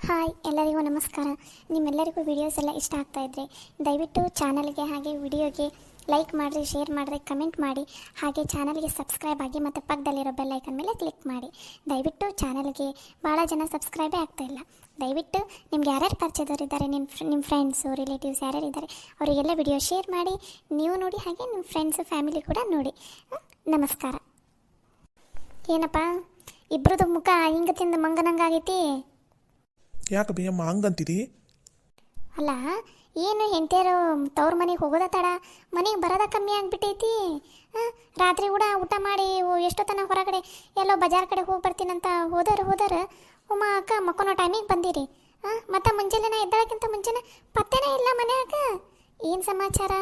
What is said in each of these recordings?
Hi ಎಲ್ಲರಿಗೂ ನಮಸ್ಕಾರ. ನಿಮ್ಮೆಲ್ಲರಿಗೂ ವಿಡಿಯೋಸ್ ಎಲ್ಲ ಇಷ್ಟ ಆಗ್ತಾ ಇದ್ದರೆ ದಯವಿಟ್ಟು ಚಾನಲ್ಗೆ ಹಾಗೆ ವಿಡಿಯೋಗೆ ಲೈಕ್ ಮಾಡಿರಿ, ಶೇರ್ ಮಾಡಿರಿ, ಕಮೆಂಟ್ ಮಾಡಿ, ಹಾಗೆ ಚಾನಲ್ಗೆ ಸಬ್ಸ್ಕ್ರೈಬ್ ಆಗಿ ಮತ್ತು ಪಕ್ಕದಲ್ಲಿರೋ ಬೆಲ್ ಐಕನ್ ಮೇಲೆ ಕ್ಲಿಕ್ ಮಾಡಿ. ದಯವಿಟ್ಟು ಚಾನಲ್ಗೆ ಭಾಳ ಜನ ಸಬ್ಸ್ಕ್ರೈಬೇ ಆಗ್ತಾಯಿಲ್ಲ. ದಯವಿಟ್ಟು ನಿಮ್ಗೆ ಯಾರ್ಯಾರು ಪರಿಚಯದವ್ರು ಇದ್ದಾರೆ, ನಿಮ್ಮ ಫ್ರೆಂಡ್ಸು ರಿಲೇಟಿವ್ಸ್ ಯಾರ್ಯಾರು ಇದ್ದಾರೆ ಅವರಿಗೆಲ್ಲ ವಿಡಿಯೋ ಶೇರ್ ಮಾಡಿ, ನೀವು ನೋಡಿ, ಹಾಗೆ ನಿಮ್ಮ ಫ್ರೆಂಡ್ಸು ಫ್ಯಾಮಿಲಿ ಕೂಡ ನೋಡಿ. ನಮಸ್ಕಾರ. ಏನಪ್ಪ ಇಬ್ಬರದು ಮುಖ ಹಿಂಗೆ ತಿಂದು ಮಂಗನಂಗಾಗೈತಿ? ಯಾಕೆ ಬಿಯಮ್ಮ ಹಂಗಂತಿದಿ? ಅಲ್ಲ, ಏನು ಹೆಂಡತಿಯರು ತವ್ರ ಮನೆಗೆ ಹೋಗೋದ ತಡ, ಮನೆಗೆ ಬರೋದ ಕಮ್ಮಿ ಆಗಿಬಿಟ್ಟೈತಿ. ರಾತ್ರಿ ಕೂಡ ಊಟ ಮಾಡಿ ಎಷ್ಟೊತ್ತನ ಹೊರಗಡೆ ಎಲ್ಲೋ ಬಜಾರ್ ಕಡೆ ಹೋಗಿ ಬರ್ತೀನಂತ ಹೋದರ ಉಮ್ಮ ಅಕ್ಕ ಮಕ್ಕಳೋ ಟೈಮಿಗೆ ಬಂದಿರಿ. ಮತ್ತು ಮುಂಜಾನೆ ಎದ್ದಳಕ್ಕಿಂತ ಮುಂಚೆನೆ ಪತ್ತೆನೇ ಇಲ್ಲ ಮನ್ಯಾಗ. ಏನು ಸಮಾಚಾರ?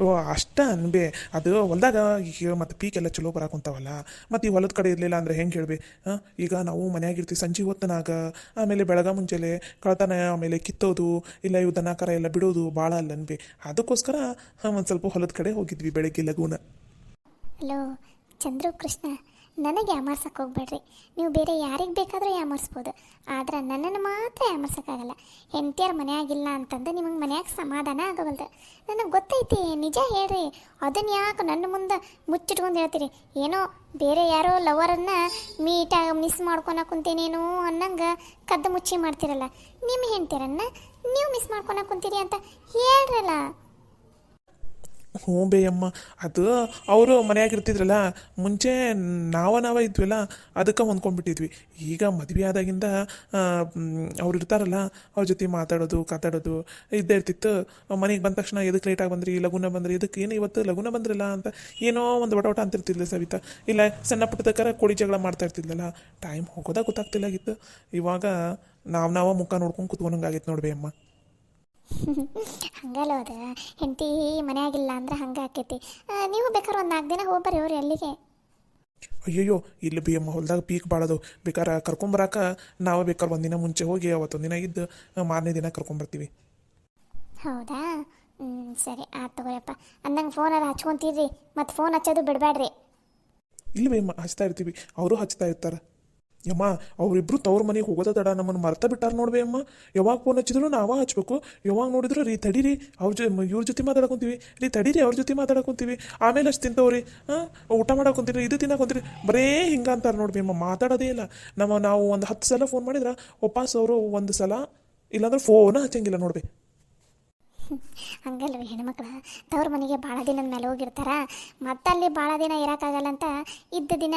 ಓ ಅಷ್ಟ ಅನ್ಬೇ, ಅದು ಹೊಲ್ದಾಗ ಈಗ ಮತ್ತು ಪೀಕೆಲ್ಲ ಚಲೋ ಬರಾಕೊಂತಾವಲ್ಲ, ಮತ್ತು ಈ ಹೊಲದ ಕಡೆ ಇರಲಿಲ್ಲ ಅಂದರೆ ಹೆಂಗೆ ಹೇಳ್ಬಿ? ಈಗ ನಾವು ಮನೆಯಾಗಿರ್ತೀವಿ ಸಂಜೆ ಹೊತ್ತನಾಗ, ಆಮೇಲೆ ಬೆಳಗ ಮುಂಚೆಲೆ ಕಳ್ತನ, ಆಮೇಲೆ ಕಿತ್ತೋದು, ಇಲ್ಲ ಇವು ದನ ಕರ ಎಲ್ಲ ಬಿಡೋದು ಭಾಳ ಅಲ್ಲ ಅನ್ಬಿ. ಅದಕ್ಕೋಸ್ಕರ ಒಂದು ಸ್ವಲ್ಪ ಹೊಲದ ಕಡೆ ಹೋಗಿದ್ವಿ ಬೆಳಗ್ಗೆ ಲಗೂನ. ಹಲೋ ಚಂದ್ರು ಕೃಷ್ಣ, ನನಗೆ ಯಾಮಾರ್ಸಕ್ಕೆ ಹೋಗ್ಬೇಡ್ರಿ. ನೀವು ಬೇರೆ ಯಾರಿಗೆ ಬೇಕಾದರೂ ಯಾಮಾರಿಸ್ಬೋದು, ಆದ್ರೆ ನನ್ನನ್ನು ಮಾತ್ರ ಯಾಮಾರ್ಸೋಕ್ಕಾಗಲ್ಲ. ಹೆಂಡತಿಯರು ಮನೆಯಾಗಿಲ್ಲ ಅಂತಂದು ನಿಮಗೆ ಮನ್ಯಾಗ ಸಮಾಧಾನ ಆಗೋವಲ್ದು. ನನಗೆ ಗೊತ್ತೈತಿ, ನಿಜ ಹೇಳ್ರಿ. ಅದನ್ನು ಯಾಕೆ ನನ್ನ ಮುಂದೆ ಮುಚ್ಚಿಟ್ಕೊಂಡು ಹೇಳ್ತೀರಿ? ಏನೋ ಬೇರೆ ಯಾರೋ ಲವರನ್ನು ಮಿಸ್ ಮಾಡ್ಕೊಳಕ್ಕೆ ಕುಂತೇನೇನೋ ಅನ್ನಂಗೆ ಕದ್ದು ಮುಚ್ಚಿ ಮಾಡ್ತಿರಲ್ಲ. ನಿಮ್ಮ ಹೆಂಡತಿಯರನ್ನು ನೀವು ಮಿಸ್ ಮಾಡ್ಕೊಳಕ್ಕೆ ಕುಂತೀರಿ ಅಂತ ಹೇಳ್ರಲ್ಲ. ಹ್ಞೂ ಬೇಯಮ್ಮ, ಅದು ಅವರು ಮನೆಯಾಗಿರ್ತಿದ್ರಲ್ಲ ಮುಂಚೆ ನಾವ ಇದ್ವಲ್ಲ, ಅದಕ್ಕೆ ಹೊಂದ್ಕೊಂಡ್ಬಿಟ್ಟಿದ್ವಿ. ಈಗ ಮದುವೆ ಆದಾಗಿಂದ ಅವ್ರು ಇರ್ತಾರಲ್ಲ, ಅವ್ರ ಜೊತೆ ಮಾತಾಡೋದು ಇದ್ದೇ ಇರ್ತಿತ್ತು. ಮನೆಗೆ ಬಂದ ತಕ್ಷಣ ಎದಕ್ಕೆ ಲೇಟಾಗಿ ಬಂದ್ರಿ, ಲಗುನ ಬಂದ್ರಿ, ಇದಕ್ಕೆ ಏನು ಇವತ್ತು ಲಗುನ ಬಂದ್ರಲ್ಲ ಅಂತ ಏನೋ ಒಂದು ಒಟ ಅಂತಿರ್ತಿದ್ಲ ಸವಿತಾ. ಇಲ್ಲ ಸಣ್ಣ ಪುಟ್ಟದಕ್ಕಾರ ಕೋಳಿ ಜಗಳ ಮಾಡ್ತಾ ಇರ್ತಿದ್ಲಲ್ಲ, ಟೈಮ್ ಹೋಗೋದಾಗ ಗೊತ್ತಾಗ್ತಿಲ್ಲಾಗಿತ್ತು. ಇವಾಗ ನಾವು ಮುಖ ನೋಡ್ಕೊಂಡು ಕುತ್ಕೊಂಡಂಗಾಗಿತ್ತು ನೋಡ್ಬೇ ಅಮ್ಮ. ಹಂಗಲ್ಲ, ಅದು ಹೆಂಡತಿ ಮನೆಯಾಗಿಲ್ಲ ಅಂದ್ರೆ ಹಂಗೆ ಆಕೈತಿ. ನೀವು ಬೇಕಾದ್ರೆ ಒಂದು 4 ದಿನ ಹೋಗ್ಬರ್ರಿ ಅವ್ರು ಎಲ್ಲಿಗೆ. ಅಯ್ಯಯ್ಯೋ ಇಲ್ಲಿ ಬಿ ಅಮ್ಮ, ಹೊಲ್ದಾಗ ಪೀಕ್ ಬಾಳದು. ಬೇಕಾರೆ ಕರ್ಕೊಂಬರಾಕ ನಾವೇ ಬೇಕಾದ್ರೆ ಒಂದಿನ ಮುಂಚೆ ಹೋಗಿ ಅವತ್ತೊಂದಿನ ಇದ್ದು ಮಾರನೇ ದಿನ ಕರ್ಕೊಂಬರ್ತೀವಿ. ಹೌದಾ? ಸರಿ ಆಯ್ತು ತಗೋಯಪ್ಪ. ಅಂದಂಗೆ ಫೋನಾರ ಹಚ್ಕೊತೀರಿ, ಮತ್ತು ಫೋನ್ ಹಚ್ಚೋದು ಬಿಡಬೇಡ್ರಿ. ಇಲ್ಲ ಬಿ ಅಮ್ಮ, ಹಚ್ತಾ ಇರ್ತೀವಿ, ಅವರು ಹಚ್ತಾ ಇರ್ತಾರೆ. ಯಮ್ಮ ಅವರಿಬ್ರು ತವ್ರ ಮನೆಗೆ ಹೋಗೋದ ತಡ ನಮ್ಮನ್ನು ಮರ್ತ ಬಿಟ್ಟಾರ ನೋಡ್ಬೇ ಅಮ್ಮ. ಯಾವಾಗ ಫೋನ್ ಹಚ್ಚಿದ್ರು ನಾವ ಹಚ್ಬೇಕು, ಯಾವಾಗ ನೋಡಿದ್ರು ರೀ ತಡೀರಿ ಇವ್ರ ಜೊತೆ ಮಾತಾಡ್ಕೊಂತೀವಿ, ರೀ ತಡೀರಿ ಅವ್ರ ಜೊತೆ ಮಾತಾಡ್ಕೊಂತೀವಿ, ಆಮೇಲೆ ಅಷ್ಟು ತಿಂತವ್ರಿ, ಊಟ ಮಾಡಕೊಂತೀರಿ, ಇದು ತಿನ್ನಕೊಂತೀರಿ, ಬರೇ ಹಿಂಗೆ ಅಂತಾರೆ ನೋಡ್ಬೇ ಅಮ್ಮ. ಮಾತಾಡೋದೇ ಇಲ್ಲ. ನಾವು ಒಂದು 10 ಸಲ ಫೋನ್ ಮಾಡಿದ್ರೆ ವಾಪಸ್ ಅವರು 1 ಸಲ ಇಲ್ಲಾಂದ್ರೆ ಫೋನ್ ಹಚ್ಚಂಗಿಲ್ಲ ನೋಡ್ಬೇ. ಹಂಗಲ್ವ ಹೆಣ್ಮಕ್ಳು ತವ್ರ ಮನೆಗೆ ಭಾಳ ದಿನದ ಮೇಲೆ ಹೋಗಿರ್ತಾರ, ಮತ್ತೆ ಅಲ್ಲಿ ಭಾಳ ದಿನ ಇರೋಕ್ಕಾಗಲ್ಲ ಅಂತ ಇದ್ದ ದಿನ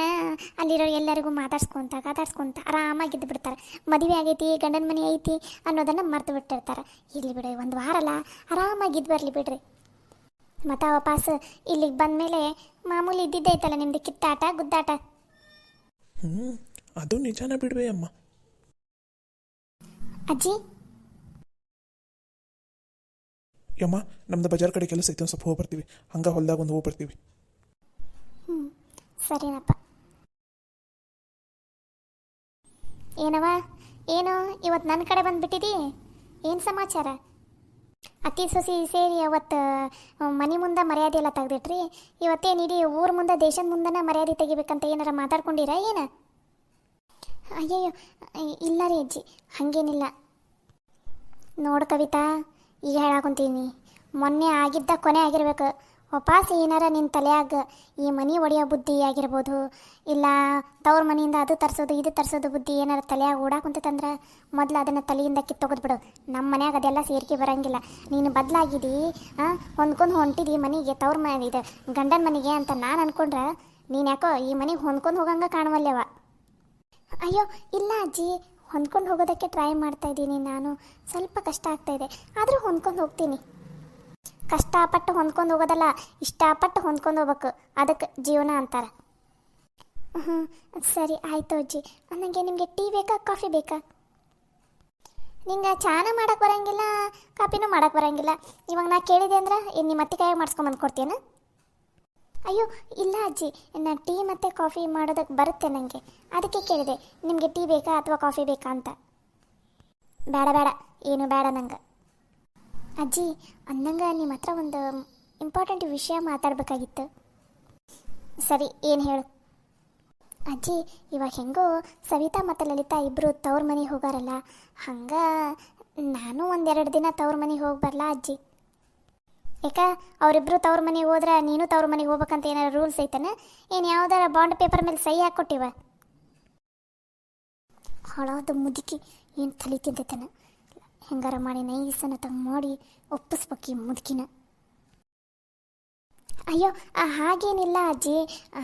ಅಲ್ಲಿರೋ ಎಲ್ಲರಿಗೂ ಮಾತಾಡ್ಸ್ಕೊಂತ ಆರಾಮಾಗಿದ್ದು ಬಿಡ್ತಾರೆ. ಮದುವೆ ಆಗೈತಿ, ಗಂಡನ ಮನೆ ಐತಿ ಅನ್ನೋದನ್ನು ಮರ್ತು ಬಿಟ್ಟಿರ್ತಾರೆ. ಇಲ್ಲಿ ಬಿಡಿ, 1 ವಾರ ಅಲ್ಲ, ಆರಾಮಾಗಿದ್ದು ಬರಲಿ ಬಿಡ್ರಿ. ಮತ್ತು ವಾಪಸ್ ಇಲ್ಲಿಗೆ ಬಂದಮೇಲೆ ಮಾಮೂಲಿ ಇದ್ದಿದ್ದೈತಲ್ಲ ನಿಮ್ದು ಕಿತ್ತಾಟ ಗುದ್ದಾಟ. ಅದು ನಿಜಾನ ಬಿಡ್ಬೇ ಅಮ್ಮ. ಅಜ್ಜಿ ಯಮ್ಮ, ನಮ್ದು ಬಜಾರ್ ಕಡೆ ಕೆಲಸ ಐತೆ, ಒಂದು ಸ್ವಲ್ಪ ಹೋಗಿ ಬರ್ತೀವಿ. ಹಂಗೆ ಹೊಲ್ದಾಗ ಒಂದು ಹೋಗಿ ಬರ್ತೀವಿ. ಸರಿನಪ್ಪ. ಏನು ಇವತ್ತು ನನ್ನ ಕಡೆ ಬಂದುಬಿಟ್ಟಿದಿ? ಏನು ಸಮಾಚಾರ? ಅತ್ತಿ ಸೊಸಿ ಸೇರಿ ಅವತ್ತು ಮನೆ ಮುಂದೆ ಮರ್ಯಾದೆ ಎಲ್ಲ ತೆಗ್ದಿಟ್ರಿ, ಇವತ್ತೇನು ಇಡೀ ಊರ ಮುಂದೆ ದೇಶದ ಮುಂದೆ ಮರ್ಯಾದೆ ತೆಗಿಬೇಕಂತ ಏನಾರ ಮಾತಾಡ್ಕೊಂಡಿರ ಏನು? ಅಯ್ಯಯ್ಯೋ ಇಲ್ಲ ರೀ ಅಜ್ಜಿ, ಹಾಗೇನಿಲ್ಲ. ನೋಡು ಕವಿತಾ, ಈಗ ಹೇಳಾಕೊಂತೀನಿ, ಮೊನ್ನೆ ಆಗಿದ್ದ ಕೊನೆ ಆಗಿರ್ಬೇಕು. ವಾಪಸ್ ಏನಾರ ನಿನ್ನ ತಲೆಯಾಗ ಈ ಮನೆ ಒಡೆಯೋ ಬುದ್ಧಿ ಆಗಿರ್ಬೋದು, ಇಲ್ಲ ತವ್ರ ಮನೆಯಿಂದ ಅದು ತರಿಸೋದು ಇದು ತರಿಸೋದು ಬುದ್ಧಿ ಏನಾರ ತಲೆಯಾಗ ಓಡಾಕುಂತಂದ್ರೆ ಮೊದಲು ಅದನ್ನು ತಲೆಯಿಂದ ಕಿತ್ತೊಗೆದ್ಬಿಡು. ನಮ್ಮ ಮನ್ಯಾಗ ಅದೆಲ್ಲ ಸೇರಿಕೆ ಬರೋಂಗಿಲ್ಲ. ನೀನು ಬದಲಾಗಿದ್ದಿ, ಹೊಂದ್ಕೊಂಡು ಹೊಂಟಿದಿ ಮನೆಗೆ, ತವ್ರ ಮನೆ ಇದು ಗಂಡನ ಮನೆಗೆ ಅಂತ ನಾನು ಅಂದ್ಕೊಂಡ್ರೆ ನೀನು ಯಾಕೋ ಈ ಮನೆಗೆ ಹೊಂದ್ಕೊಂಡು ಹೋಗಂಗೆ ಕಾಣುವಲ್ಲೇವ. ಅಯ್ಯೋ ಇಲ್ಲ ಅಜ್ಜಿ, ಹೊಂದ್ಕೊಂಡು ಹೋಗೋದಕ್ಕೆ ಟ್ರೈ ಮಾಡ್ತಾಯಿದ್ದೀನಿ ನಾನು. ಸ್ವಲ್ಪ ಕಷ್ಟ ಆಗ್ತಾಯಿದೆ, ಆದರೂ ಹೊಂದ್ಕೊಂಡು ಹೋಗ್ತೀನಿ. ಕಷ್ಟಪಟ್ಟು ಹೊಂದ್ಕೊಂಡು ಹೋಗೋದಲ್ಲ, ಇಷ್ಟಪಟ್ಟು ಹೊಂದ್ಕೊಂಡು ಹೋಗ್ಬೇಕು, ಅದಕ್ಕೆ ಜೀವನ ಅಂತಾರೆ. ಸರಿ ಆಯಿತು ಅಜ್ಜಿ. ನನಗೆ ನಿಮಗೆ ಟೀ ಬೇಕಾ ಕಾಫಿ ಬೇಕಾ? ನಿಂಗೆ ಚಾನೂ ಮಾಡೋಕ್ಕೆ ಬರೋಂಗಿಲ್ಲ, ಕಾಫಿನೂ ಮಾಡೋಕ್ಕೆ ಬರೋಂಗಿಲ್ಲ. ಇವಾಗ ನಾ ಕೇಳಿದೆ ಅಂದ್ರೆ ನಿಮ್ಮ ಅತ್ತೆ ಕೈಯಾಗ ಮಾಡಿಸ್ಕೊಂಬಂದು ಕೊಡ್ತೀನ? ಅಯ್ಯೋ ಇಲ್ಲ ಅಜ್ಜಿ, ನಾನು ಟೀ ಮತ್ತು ಕಾಫಿ ಮಾಡೋದಕ್ಕೆ ಬರುತ್ತೆ ನನಗೆ, ಅದಕ್ಕೆ ಕೇಳಿದೆ ನಿಮಗೆ ಟೀ ಬೇಕಾ ಅಥವಾ ಕಾಫಿ ಬೇಕಾ ಅಂತ. ಬೇಡ ಏನು ಬೇಡ ನಂಗೆ. ಅಜ್ಜಿ ಅಂದಂಗೆ ನಿಮ್ಮ ಹತ್ರ ಒಂದು ಇಂಪಾರ್ಟೆಂಟ್ ವಿಷಯ ಮಾತಾಡಬೇಕಾಗಿತ್ತು. ಸರಿ ಏನು ಹೇಳು? ಅಜ್ಜಿ ಇವಾಗ ಹೆಂಗೋ ಸವಿತಾ ಮತ್ತು ಲಲಿತಾ ಇಬ್ಬರು ತವ್ರ ಮನೆಗೆ ಹೋಗಾರಲ್ಲ, ಹಂಗೆ ನಾನು ಒಂದೆರಡು ದಿನ ತವ್ರ ಮನೆಗೆ ಹೋಗಿ ಬರಲಾ ಅಜ್ಜಿ? ಯಾಕ ಅವರಿಬ್ಬರು ತವ್ರ ಮನೆಗೆ ಹೋದ್ರೆ ನೀನು ತವ್ರ ಮನೆಗೆ ಹೋಗ್ಬೇಕಂತ ಏನಾರು ರೂಲ್ಸ್ ಐತನ? ಏನು ಯಾವ್ದಾರ ಬಾಂಡ್ ಪೇಪರ್ ಮೇಲೆ ಸಹಿ ಹಾಕ್ಕೊಟ್ಟಿವ? ಹಾಳಾದ ಮುದುಕಿ ಏನು ತಲೆ ತಿಂತೈತನ, ಹೆಂಗಾರ ಮಾಡಿ ನೈಸನ ತಂಗೆ ಮಾಡಿ ಒಪ್ಪಿಸ್ಬೇಕಿ ಮುದುಕಿನ. ಅಯ್ಯೋ ಹಾಗೇನಿಲ್ಲ ಅಜ್ಜಿ,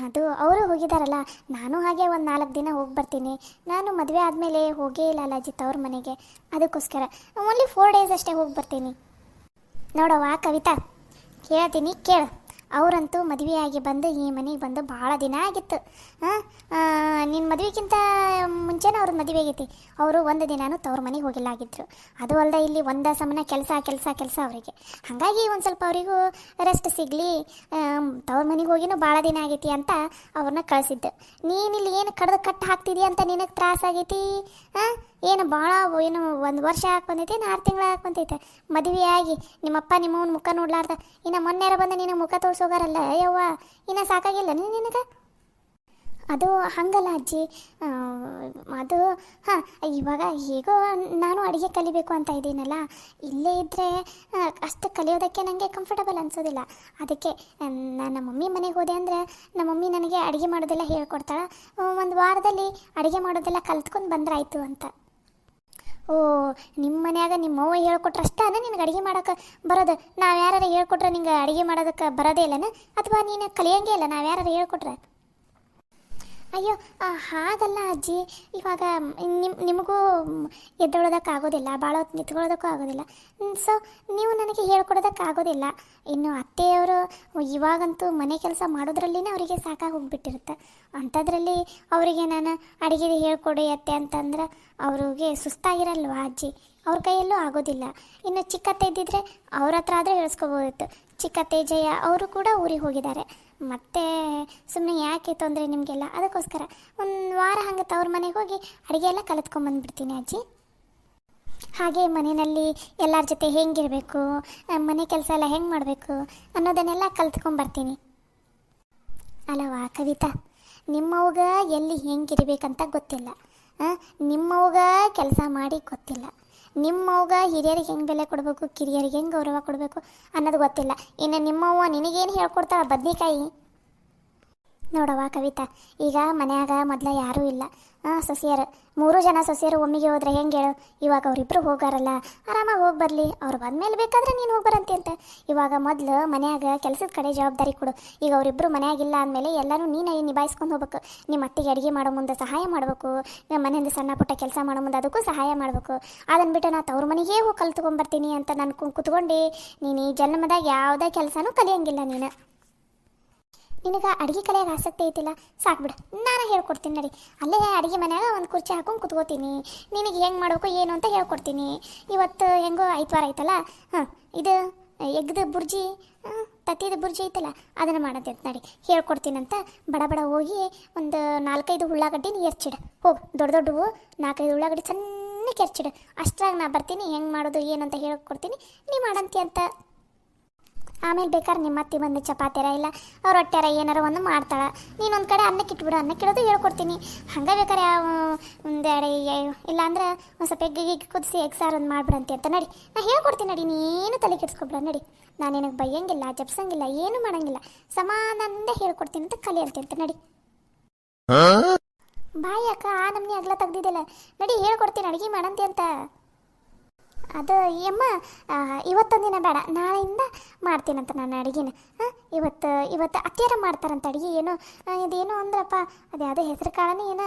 ಅದು ಅವರು ಹೋಗಿದಾರಲ್ಲ, ನಾನು ಹಾಗೆ ಒಂದು 4 ದಿನ ಹೋಗಿ ಬರ್ತೀನಿ. ನಾನು ಮದುವೆ ಆದಮೇಲೆ ಹೋಗೇ ಇಲ್ಲ ಅಲ್ಲ ಅಜ್ಜಿ ತವ್ರ ಮನೆಗೆ, ಅದಕ್ಕೋಸ್ಕರ ಓನ್ಲಿ 4 ಡೇಸ್ ಅಷ್ಟೇ ಹೋಗಿ ಬರ್ತೀನಿ. ನೋಡವ್ವ ಕವಿತಾ, ಕೇಳ್ತೀನಿ ಕೇಳು. ಅವರಂತೂ ಮದುವೆಯಾಗಿ ಬಂದು ಈ ಮನೆಗೆ ಬಂದು ಭಾಳ ದಿನ ಆಗಿತ್ತು. ನಿನ್ನ ಮದುವೆಗಿಂತ ಮುಂಚೆನೇ ಅವ್ರ ಮದುವೆ ಆಗೈತಿ. ಅವರು ಒಂದು ದಿನಾನು ತವ್ರ ಮನೆಗೆ ಹೋಗಿಲ್ಲಾಗಿದ್ರು. ಅದು ಅಲ್ಲದೆ ಇಲ್ಲಿ ಒಂದ ಸಮನ ಕೆಲಸ ಕೆಲಸ ಕೆಲಸ ಅವರಿಗೆ. ಹಾಗಾಗಿ ಒಂದು ಸ್ವಲ್ಪ ಅವರಿಗೂ ರೆಸ್ಟ್ ಸಿಗಲಿ, ತವ್ರ ಮನೆಗೆ ಹೋಗಿನೂ ಭಾಳ ದಿನ ಆಗೈತಿ ಅಂತ ಅವ್ರನ್ನ ಕಳಿಸಿದ್ದು. ನೀನಿಲ್ಲಿ ಏನು ಕಡ್ದು ಕಟ್ಟು ಹಾಕ್ತಿದ್ಯಾ ಅಂತ ನಿನಗೆ ತ್ರಾಸ ಆಗೈತಿ? ಏನು ಭಾಳ ಏನು 1 ವರ್ಷ ಹಾಕ್ಬಂದೈತೆ, 6 ತಿಂಗಳು ಹಾಕ್ಬಂದೈತೆ ಮದುವೆಯಾಗಿ. ನಿಮ್ಮಪ್ಪ ನಿಮ್ಮವನ ಮುಖ ನೋಡ್ಲಾರ್ದ ಇನ್ನು ಮೊನ್ನೆರ ಬಂದು ನಿನಗೆ ಮುಖ ತೋರಿಸೋಗಾರಲ್ಲ ಯವ್ವ, ಇನ್ನು ಸಾಕಾಗಿಲ್ಲ ನಿನಗೆ? ಅದು ಹಂಗಲ್ಲ ಅಜ್ಜಿ, ಅದು ಇವಾಗ ಹೇಗೋ ನಾನು ಅಡುಗೆ ಕಲಿಬೇಕು ಅಂತ ಇದ್ದೀನಲ್ಲ, ಇಲ್ಲೇ ಇದ್ದರೆ ಅಷ್ಟು ಕಲಿಯೋದಕ್ಕೆ ನನಗೆ ಕಂಫರ್ಟಬಲ್ ಅನಿಸೋದಿಲ್ಲ. ಅದಕ್ಕೆ ನನ್ನ ಮಮ್ಮಿ ಮನೆಗೆ ಹೋದೆ ಅಂದರೆ ನಮ್ಮ ಮಮ್ಮಿ ನನಗೆ ಅಡುಗೆ ಮಾಡೋದೆಲ್ಲ ಹೇಳ್ಕೊಡ್ತಾಳೆ. 1 ವಾರದಲ್ಲಿ ಅಡುಗೆ ಮಾಡೋದೆಲ್ಲ ಕಲ್ತ್ಕೊಂಡು ಬಂದ್ರಾಯ್ತು ಅಂತ. ಓ, ನಿಮ್ಮ ಮನ್ಯಾಗ ನಿಮ್ಮವ್ವ ಹೇಳ್ಕೊಟ್ರಷ್ಟ ನಿನಗೆ ಅಡುಗೆ ಮಾಡೋಕೆ ಬರೋದು? ನಾವು ಯಾರು ಹೇಳ್ಕೊಟ್ರೆ ನಿಂಗೆ ಅಡುಗೆ ಮಾಡೋದಕ್ಕೆ ಬರೋದೇ ಇಲ್ಲನ? ಅಥವಾ ನೀನು ಕಲಿಯೋಂಗೇ ಇಲ್ಲ ನಾವು ಯಾರು ಹೇಳ್ಕೊಟ್ರೆ? ಅಯ್ಯೋ ಹಾಗಲ್ಲ ಅಜ್ಜಿ, ಇವಾಗ ನಿಮಗೂ ಎದ್ದೊಳೋದಕ್ಕಾಗೋದಿಲ್ಲ, ಭಾಳ ಹೊತ್ತು ನಿಂತ್ಕೊಳ್ಳೋದಕ್ಕೂ ಆಗೋದಿಲ್ಲ. ಸೊ ನೀವು ನನಗೆ ಹೇಳ್ಕೊಡೋದಕ್ಕಾಗೋದಿಲ್ಲ. ಇನ್ನು ಅತ್ತೆಯವರು ಇವಾಗಂತೂ ಮನೆ ಕೆಲಸ ಮಾಡೋದ್ರಲ್ಲೇ ಅವರಿಗೆ ಸಾಕಾಗಿ ಹೋಗ್ಬಿಟ್ಟಿರುತ್ತೆ. ಅಂಥದ್ರಲ್ಲಿ ಅವರಿಗೆ ನಾನು ಅಡುಗೆ ಹೇಳ್ಕೊಡಿ ಅತ್ತೆ ಅಂತಂದ್ರೆ ಅವ್ರಿಗೆ ಸುಸ್ತಾಗಿರಲ್ವಾ ಅಜ್ಜಿ? ಅವ್ರ ಕೈಯಲ್ಲೂ ಆಗೋದಿಲ್ಲ. ಇನ್ನು ಚಿಕ್ಕತ್ತೆ ಇದ್ದಿದ್ರೆ ಅವ್ರ ಹತ್ರ ಆದರೆ ಹೇಳ್ಸ್ಕೊಬೋದಿತ್ತು. ಚಿಕ್ಕತ್ತೆ ಜಯ ಅವರು ಕೂಡ ಊರಿಗೆ ಹೋಗಿದ್ದಾರೆ. ಮತ್ತೆ ಸುಮ್ಮನೆ ಯಾಕೆ ತೊಂದರೆ ನಿಮಗೆಲ್ಲ? ಅದಕ್ಕೋಸ್ಕರ 1 ವಾರ ಹಂಗೆ ತವ್ರ ಮನೆಗೆ ಹೋಗಿ ಅಡುಗೆ ಎಲ್ಲ ಕಲಿತ್ಕೊಂಬಂದ್ಬಿಡ್ತೀನಿ ಅಜ್ಜಿ. ಹಾಗೆ ಮನೆಯಲ್ಲಿ ಎಲ್ಲರ ಜೊತೆ ಹೆಂಗಿರಬೇಕು, ಮನೆ ಕೆಲಸ ಎಲ್ಲ ಹೆಂಗೆ ಮಾಡಬೇಕು ಅನ್ನೋದನ್ನೆಲ್ಲ ಕಲ್ತ್ಕೊಂಬರ್ತೀನಿ ಅಲ್ಲವಾ ಕವಿತಾ? ನಿಮ್ಮವ್ಗ ಎಲ್ಲಿ ಹೆಂಗಿರ್ಬೇಕಂತ ಗೊತ್ತಿಲ್ಲ, ನಿಮ್ಮವ್ಗ ಕೆಲಸ ಮಾಡಿ ಗೊತ್ತಿಲ್ಲ, ನಿಮ್ಮವ್ಗ ಹಿರಿಯರಿಗೆ ಹೆಂಗೆ ಬೆಲೆ ಕೊಡಬೇಕು, ಕಿರಿಯರಿಗೆ ಹೆಂಗೆ ಗೌರವ ಕೊಡಬೇಕು ಅನ್ನೋದು ಗೊತ್ತಿಲ್ಲ. ಇನ್ನು ನಿಮ್ಮವ್ವ ನಿನಗೇನು ಹೇಳ್ಕೊಡ್ತಾಳ? ಬದ್ನಿಕಾಯಿ. ನೋಡವ್ವ ಕವಿತಾ, ಈಗ ಮನ್ಯಾಗ ಮೊದಲ ಯಾರೂ ಇಲ್ಲ, ಸೊಸೆಯರು 3 ಜನ ಸೊಸೆಯರು ಒಮ್ಮಿಗೆ ಹೋದ್ರೆ ಹೆಂಗೆ ಹೇಳು? ಇವಾಗ ಅವರಿಬ್ಬರು ಹೋಗಾರಲ್ಲ, ಆರಾಮಾಗಿ ಹೋಗಿ ಬರಲಿ. ಅವ್ರು ಬಂದಮೇಲೆ ಬೇಕಾದ್ರೆ ನೀನು ಹೋಗಿ ಬರಂತಿ ಅಂತ. ಇವಾಗ ಮೊದಲು ಮನ್ಯಾಗ ಕೆಲಸದ ಕಡೆ ಜವಾಬ್ದಾರಿ ಕೊಡು. ಈಗ ಅವರಿಬ್ಬರು ಮನ್ಯಾಗಿಲ್ಲ ಅಂದಮೇಲೆ ಎಲ್ಲನೂ ನೀನು ನಿಭಾಯಿಸ್ಕೊಂಡು ಹೋಗ್ಬೇಕು. ನಿಮ್ಮ ಅತ್ತಿಗೆ ಅಡುಗೆ ಮಾಡೋ ಮುಂದೆ ಸಹಾಯ ಮಾಡಬೇಕು, ನಿಮ್ಮ ಮನೆಯಿಂದ ಸಣ್ಣ ಪುಟ್ಟ ಕೆಲಸ ಮಾಡೋ ಮುಂದೆ ಅದಕ್ಕೂ ಸಹಾಯ ಮಾಡಬೇಕು. ಅದನ್ನು ಬಿಟ್ಟು ನಾ ತವ್ರ ಮನೆಗೇ ಹೋಗಿ ಕಲ್ತ್ಕೊಂಬರ್ತೀನಿ ಅಂತ ನಾನು ಕುತ್ಕೊಂಡು ನೀನು ಈ ಜನ್ಮದಾಗ ಯಾವುದೇ ಕೆಲಸನೂ ಕಲಿಯೋಂಗಿಲ್ಲ. ನಿನಗೆ ಅಡುಗೆ ಕಲಿಯೋಕೆ ಆಸಕ್ತಿ ಐತಿಲ್ಲ, ಸಾಕ್ಬಿಡು, ನಾನು ಹೇಳ್ಕೊಡ್ತೀನಿ ನಡಿ. ಅಲ್ಲೇ ಅಡುಗೆ ಮನ್ಯಾಗ ಒಂದು ಕುರ್ಚಿ ಹಾಕೊಂಡು ಕುತ್ಕೋತೀನಿ, ನಿನಗೆ ಹೆಂಗೆ ಮಾಡಬೇಕು ಏನು ಅಂತ ಹೇಳ್ಕೊಡ್ತೀನಿ. ಇವತ್ತು ಹೆಂಗೋ 5 ವಾರ ಐತಲ್ಲ, ಇದು ಎಗ್ದು ಬುರ್ಜಿ, ತತ್ತಿದ ಬುರ್ಜಿ ಐತಲ್ಲ, ಅದನ್ನು ಮಾಡತ್ತೆ ನಡಿ, ಹೇಳ್ಕೊಡ್ತೀನಂತ ಬಡ ಬಡ ಹೋಗಿ ಒಂದು 4-5 ಉಳ್ಳಾಗಡ್ಡಿನ ಎರ್ಚಿಡು. ಹೋಗು, ದೊಡ್ಡವು 4-5 ಉಳ್ಳಾಗಡ್ಡಿ ಸಣ್ಣಕ್ಕೆ ಎರ್ಚಿಡು. ಅಷ್ಟ್ರಾಗ ನಾ ಬರ್ತೀನಿ, ಹೆಂಗೆ ಮಾಡೋದು ಏನಂತ ಹೇಳ್ಕೊಡ್ತೀನಿ, ನೀ ಮಾಡಂತಿ ಅಂತ. ಆಮೇಲೆ ಬೇಕಾದ್ರೆ ನಿಮ್ಮ ಅತ್ತಿ ಬಂದು ಚಪಾತಿರ ಇಲ್ಲ ರೊಟ್ಟ್ಯಾರ ಏನಾರ ಒಂದು ಮಾಡ್ತಾಳೆ, ನೀನೊಂದು ಕಡೆ ಅನ್ನಕ್ಕೆ ಇಟ್ಬಿಡು, ಅನ್ನಕ್ಕೆ ಇಡೋದು ಹೇಳ್ಕೊಡ್ತೀನಿ. ಹಂಗೆ ಬೇಕಾರೆ ಒಂದೆರಡು ಇಲ್ಲಾಂದ್ರೆ ಒಂದು ಸ್ವಲ್ಪ ಎಗ್ ಕುದಿಸಿ ಎಗ್ ಸಾರು ಒಂದು ಮಾಡ್ಬಿಡಂತಿ ಅಂತ. ನಡಿ, ನಾ ಹೇಳ್ಕೊಡ್ತೀನಿ ನಡಿ, ನೀನು ತಲೆ ಕೆಡಿಸ್ಕೊಬಿಡ ನಡಿ. ನಾನು ನಿನಗೆ ಬೈಯಂಗಿಲ್ಲ, ಜಪ್ಸಂಗಿಲ್ಲ, ಏನೂ ಮಾಡೋಂಗಿಲ್ಲ, ಸಮಾಧಾನದಿಂದ ಹೇಳ್ಕೊಡ್ತೀನಿ ಅಂತ ಕಲಿಯಂತೆ ಅಂತ. ನಡಿ ಬಾಯ್ ಅಕ್ಕ, ಆ ನಮ್ನಿ ಅಗ್ಲ ತೆಗ್ದಿದ್ದೆಲ್ಲ, ನಡಿ ಹೇಳ್ಕೊಡ್ತೀನಿ ಅಡುಗೆ ಮಾಡಂತಿ ಅಂತ. ಅದು ಅಮ್ಮ ಇವತ್ತೊಂದು ದಿನ ಬೇಡ, ನಾಳೆಯಿಂದ ಮಾಡ್ತೀನಂತ ನಾನು ಅಡುಗೆನ. ಇವತ್ತು ಅತ್ತಿಯರ ಮಾಡ್ತಾರಂತ ಅಡುಗೆ. ಏನೋ ಇದೇನೋ ಅಂದ್ರಪ್ಪ, ಅದ್ಯಾವುದೋ ಹೆಸರು ಕಾಳನ್ನ ಏನೋ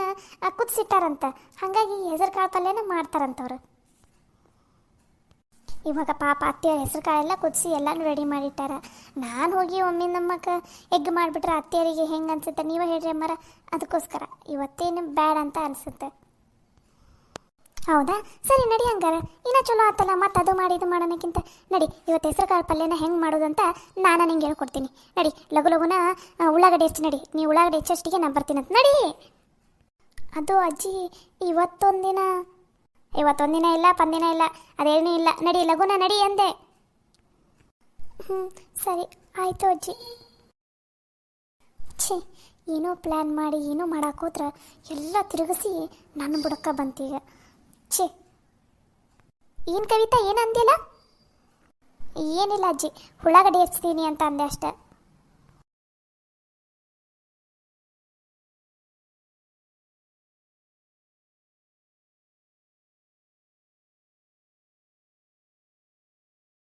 ಕುದಿಸಿಟ್ಟಾರಂತ, ಹಾಗಾಗಿ ಹೆಸರು ಕಾಳು ಪಲ್ಯನ ಮಾಡ್ತಾರಂತವ್ರು. ಇವಾಗ ಪಾಪ ಅತ್ತಿಯವ್ರ ಹೆಸರು ಕಾಳೆಲ್ಲ ಕುದಿಸಿ ಎಲ್ಲನೂ ರೆಡಿ ಮಾಡಿಟ್ಟಾರ. ನಾನು ಹೋಗಿ ಒಮ್ಮೆ ನಮ್ಮಕ್ಕ ಎಗ್ ಮಾಡಿಬಿಟ್ರೆ ಅತ್ತಿಯರಿಗೆ ಹೆಂಗೆ ಅನ್ಸುತ್ತೆ ನೀವೇ ಹೇಳ್ರಿ ಅಮ್ಮರ? ಅದಕ್ಕೋಸ್ಕರ ಇವತ್ತೇನು ಬೇಡ ಅಂತ ಅನಿಸುತ್ತೆ. ಹೌದಾ, ಸರಿ ನಡಿ ಹಂಗಾರ, ಇನ್ನೂ ಚಲೋ ಆತಲ್ಲ. ಮತ್ತು ಅದು ಮಾಡಿ ಇದು ಮಾಡೋಣಕ್ಕಿಂತ ನಡಿ, ಇವತ್ತು ಹೆಸರು ಕಾಳು ಪಲ್ಯನ ಹೆಂಗೆ ಮಾಡೋದಂತ ನಾನು ನಿಂಗೆ ಹೇಳ್ಕೊಡ್ತೀನಿ. ನಡಿ, ಲಘುನ ಉಳ್ಳಾಗಡ್ಡಿ ಹೆಚ್ಚು. ನಡಿ, ನೀವು ಉಳ್ಳಾಗಡ್ಡಿ ಹೆಚ್ಚಷ್ಟಿಗೆ ನಾನು ಬರ್ತೀನಂತ. ನಡಿ. ಅದು ಅಜ್ಜಿ ಇವತ್ತೊಂದಿನ ಇಲ್ಲ, ಪಂದಿನ ಇಲ್ಲ, ಅದೇನೂ ಇಲ್ಲ. ನಡಿ ಲಘುನ ನಡಿ ಅಂದೆ. ಸರಿ ಆಯಿತು ಅಜ್ಜಿ. ಛೀ, ಏನೋ ಪ್ಲ್ಯಾನ್ ಮಾಡಿ ಏನೋ ಮಾಡಾಕೋತ್ರ ಎಲ್ಲ ತಿರುಗಿಸಿ ನನ್ನ ಬುಡಕ್ಕೆ ಬಂತೀಗ. ಛೇ, ಏನು ಕವಿತಾ, ಏನು ಅಂದಿಲ್ಲ? ಏನಿಲ್ಲ ಅಜ್ಜಿ, ಹುಳಗಡೆ ಎಬ್ಸ್ತೀನಿ ಅಂತ ಅಂದೆ ಅಷ್ಟೆ.